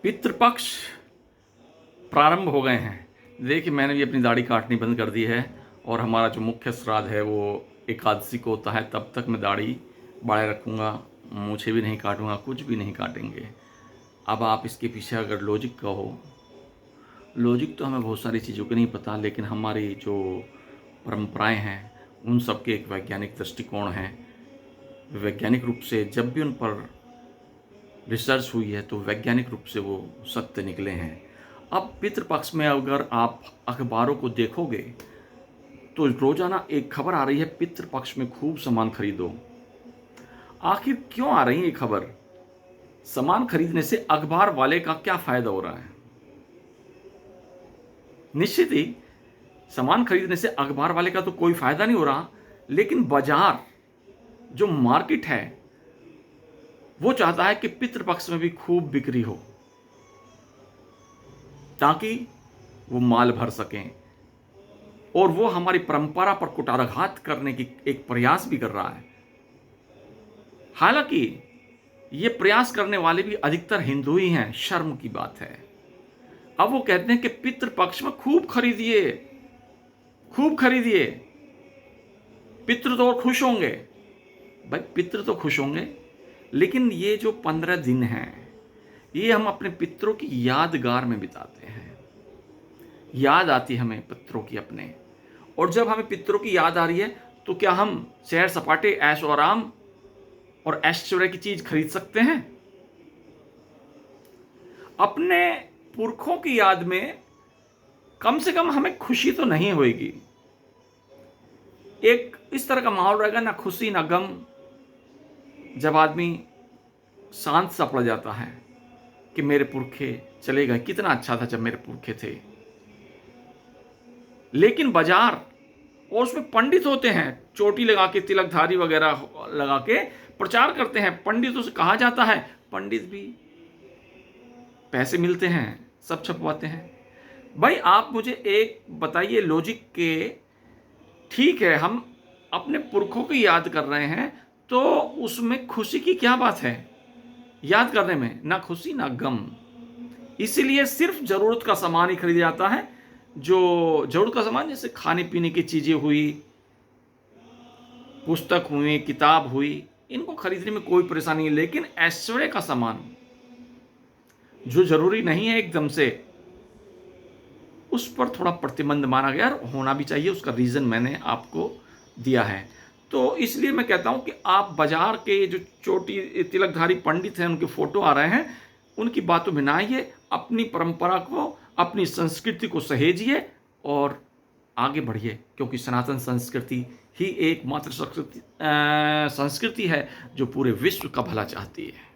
पितृपक्ष प्रारंभ हो गए हैं। देखिए, मैंने भी अपनी दाढ़ी काटनी बंद कर दी है और हमारा जो मुख्य श्राद्ध है वो एकादशी को होता है। तब तक मैं दाढ़ी बढ़ाए रखूँगा, मूछें भी नहीं काटूँगा, कुछ भी नहीं काटेंगे। अब आप इसके पीछे अगर लॉजिक कहो, लॉजिक तो हमें बहुत सारी चीज़ों की नहीं पता, लेकिन हमारी जो परंपराएं हैं उन सब के एक वैज्ञानिक दृष्टिकोण है। वैज्ञानिक रूप से जब भी उन पर रिसर्च हुई है तो वैज्ञानिक रूप से वो सत्य निकले हैं। अब पितृपक्ष में अगर आप अखबारों को देखोगे तो रोजाना एक खबर आ रही है, पितृपक्ष में खूब सामान खरीदो। आखिर क्यों आ रही है ये खबर? सामान खरीदने से अखबार वाले का क्या फायदा हो रहा है? निश्चित ही सामान खरीदने से अखबार वाले का तो कोई फायदा नहीं हो रहा, लेकिन बाजार जो मार्केट है वो चाहता है कि पितृपक्ष में भी खूब बिक्री हो ताकि वो माल भर सकें, और वो हमारी परंपरा पर कुठाराघात करने की एक प्रयास भी कर रहा है। हालांकि ये प्रयास करने वाले भी अधिकतर हिंदू ही हैं, शर्म की बात है। अब वो कहते हैं कि पितृपक्ष में खूब खरीदिए, खूब खरीदिए, पितृ तो खुश होंगे। भाई, पितृ तो खुश होंगे, लेकिन ये जो 15 दिन हैं ये हम अपने पितरों की यादगार में बिताते हैं। याद आती है हमें पितरों की अपने, और जब हमें पितरों की याद आ रही है तो क्या हम सैर सपाटे, ऐशो आराम और ऐश्वर्य की चीज खरीद सकते हैं? अपने पुरखों की याद में कम से कम हमें खुशी तो नहीं होगी। एक इस तरह का माहौल रहेगा, ना खुशी ना गम। जब आदमी शांत सा पड़ जाता है कि मेरे पुरखे चले गए, कितना अच्छा था जब मेरे पुरखे थे। लेकिन बाजार, और उसमें पंडित होते हैं, चोटी लगा के, तिलकधारी वगैरह लगा के प्रचार करते हैं। पंडितों से कहा जाता है, पंडित भी पैसे मिलते हैं, सब छपवाते हैं। भाई, आप मुझे एक बताइए लॉजिक के, ठीक है हम अपने पुरखों की याद कर रहे हैं तो उसमें खुशी की क्या बात है? याद करने में ना खुशी ना गम। इसीलिए सिर्फ जरूरत का सामान ही खरीदा जाता है। जो जरूरत का सामान जैसे खाने पीने की चीजें हुई, पुस्तक हुई, किताब हुई, इनको खरीदने में कोई परेशानी नहीं। लेकिन ऐश्वर्य का सामान जो जरूरी नहीं है एकदम से, उस पर थोड़ा प्रतिबंध माना गया, और होना भी चाहिए। उसका रीजन मैंने आपको दिया है। तो इसलिए मैं कहता हूं कि आप बाजार के जो चोटी तिलकधारी पंडित हैं, उनके फोटो आ रहे हैं, उनकी बातों में ना आइए। अपनी परंपरा को, अपनी संस्कृति को सहेजिए और आगे बढ़िए, क्योंकि सनातन संस्कृति ही एकमात्र संस्कृति है जो पूरे विश्व का भला चाहती है।